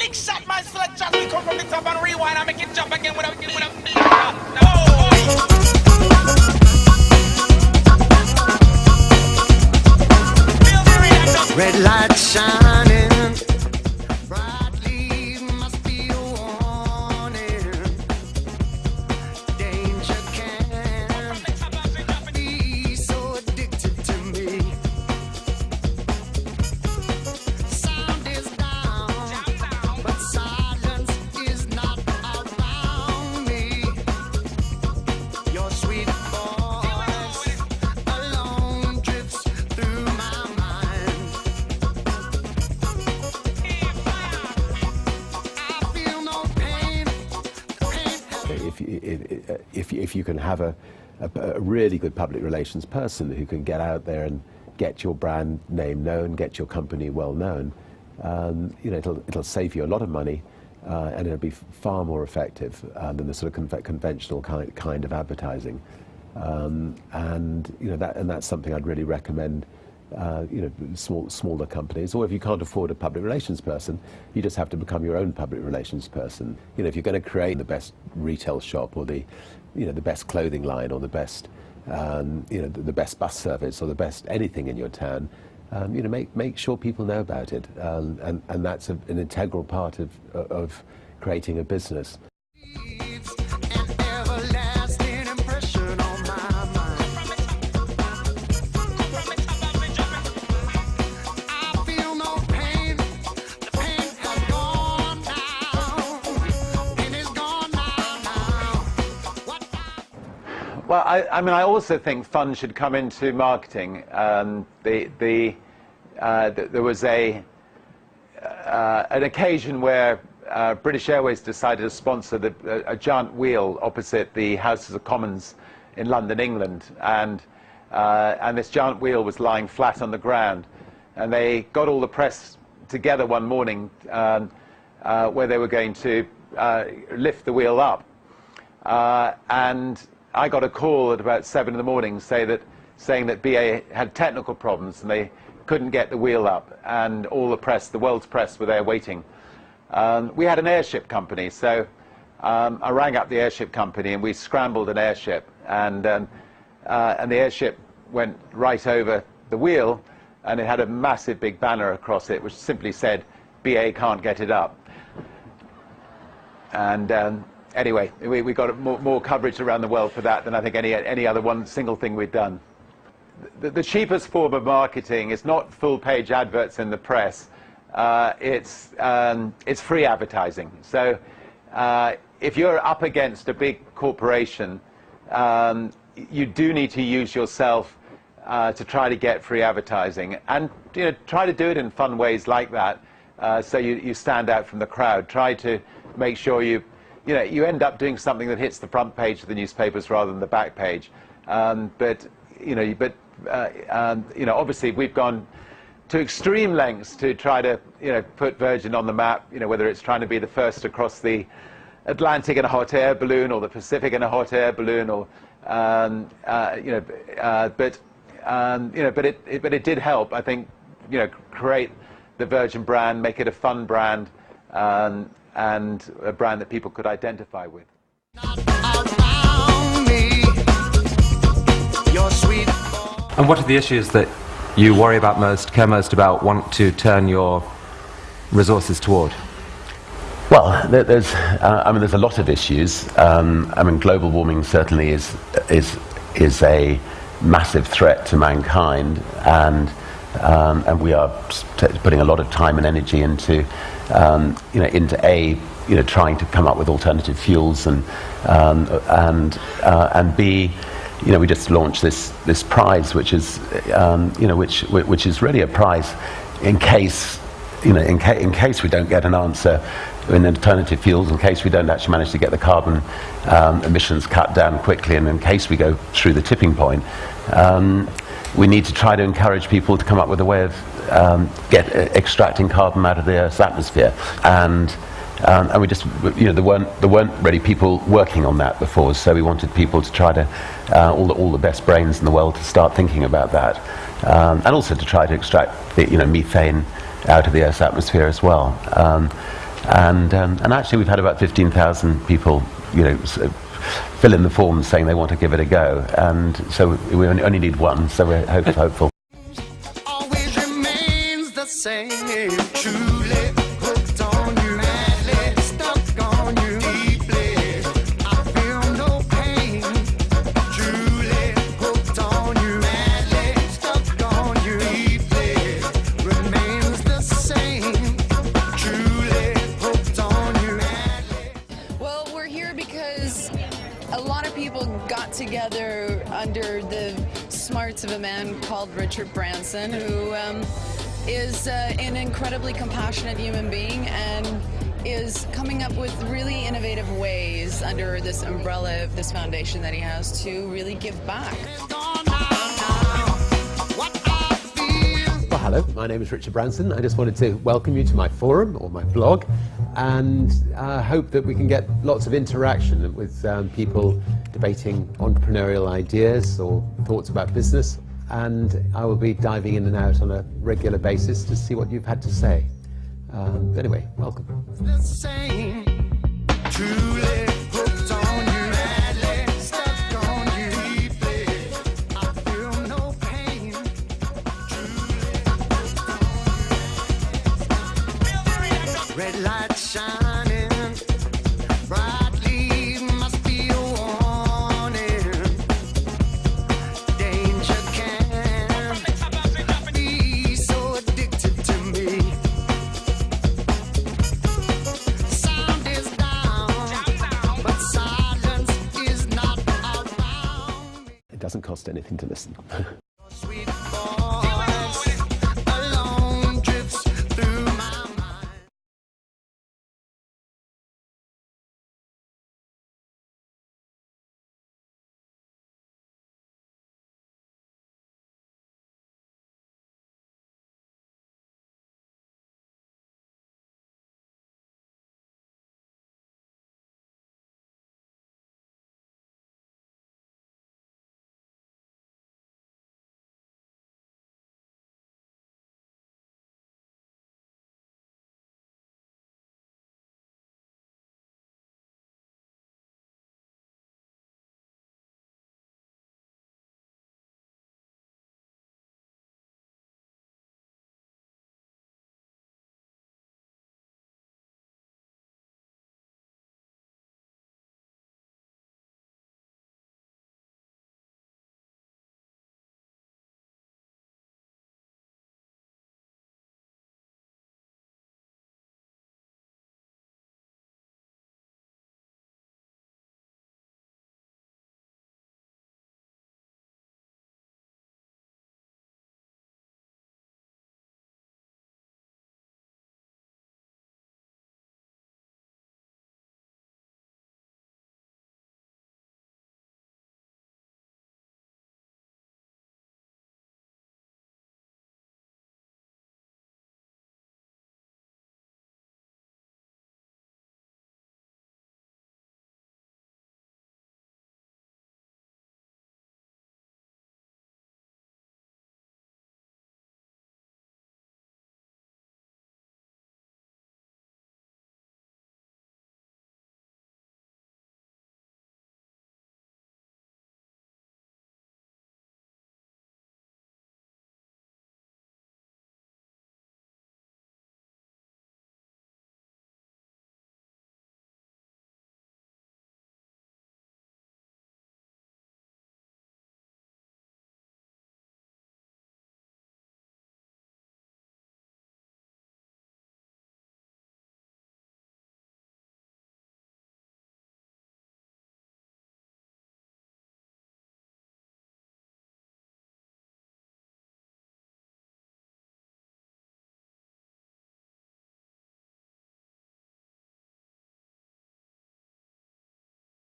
big shot, man. So let's just come from the top and rewind and make it jump again with a big. Red light shining brightly, must be a warning. Danger can be so addicted to me. Sound is down, but silence is not around me. Your sweet voice alone drifts through my mind. If you can have a really good public relations person who can get out there and get your brand name known, get your company well known, it'll save you a lot of money, and it'll be far more effective than the sort of conventional kind of advertising. And that's something I'd really recommend. Smaller companies, or if you can't afford a public relations person, you just have to become your own public relations person. If you're going to create the best retail shop, or the best clothing line, or the best the best bus service, or the best anything in your town, make sure people know about it, and that's an integral part of creating a business. Well, I also think fun should come into marketing. There was an occasion where British Airways decided to sponsor a giant wheel opposite the Houses of Commons in London, England, and this giant wheel was lying flat on the ground, and they got all the press together one morning where they were going to lift the wheel up, and I got a call at about 7 in the morning saying that BA had technical problems and they couldn't get the wheel up, and all the press, the world's press, were there waiting. We had an airship company, so I rang up the airship company and we scrambled an airship, and the airship went right over the wheel, and it had a massive big banner across it which simply said, "BA can't get it up." And anyway, we got more coverage around the world for that than I think any other single thing we'd done. The cheapest form of marketing is not full-page adverts in the press. It's free advertising. So if you're up against a big corporation, you do need to use yourself to try to get free advertising, and try to do it in fun ways like that, so you stand out from the crowd. Try to make sure you end up doing something that hits the front page of the newspapers rather than the back page. Obviously we've gone to extreme lengths to try to put Virgin on the map. Whether it's trying to be the first across the Atlantic in a hot air balloon, or the Pacific in a hot air balloon, or but it did help, I think, create the Virgin brand, make it a fun brand, and a brand that people could identify with. And what are the issues that you worry about most, care most about, want to turn your resources toward? Well, there's a lot of issues. Global warming certainly is a massive threat to mankind, and we are putting a lot of time and energy into trying to come up with alternative fuels, and B, we just launched this prize, which is which is really a prize in case we don't get an answer in alternative fuels, in case we don't actually manage to get the carbon emissions cut down quickly, and in case we go through the tipping point. We need to try to encourage people to come up with a way of extracting carbon out of the Earth's atmosphere, and we just, there weren't really people working on that before, so we wanted people to try to all the best brains in the world to start thinking about that, and also to try to extract the methane out of the Earth's atmosphere as well. And actually we've had about 15,000 people, you know, fill in the forms saying they want to give it a go, and so we only need one, so we're hopeful. Always remains the same. Truly hooked on you, madly stuck on you, deeply. I feel no pain. Truly hooked on you, madly stuck on you, deeply. Remains the same. Truly hooked on you, madly. Well, we're here because a lot of people got together under the smarts of a man called Richard Branson, who is an incredibly compassionate human being and is coming up with really innovative ways under this umbrella of this foundation that he has to really give back. Well, hello, my name is Richard Branson. I just wanted to welcome you to my forum, or my blog, and hope that we can get lots of interaction with people debating entrepreneurial ideas or thoughts about business, and I will be diving in and out on a regular basis to see what you've had to say. Anyway, welcome. The same. Truly hooked on you, madly stuck on you, deeply. I feel no pain. Red light shining brightly, must be a warning. Danger can be so addicted to me. Sound is down, but silence is not around me. It doesn't cost anything to listen.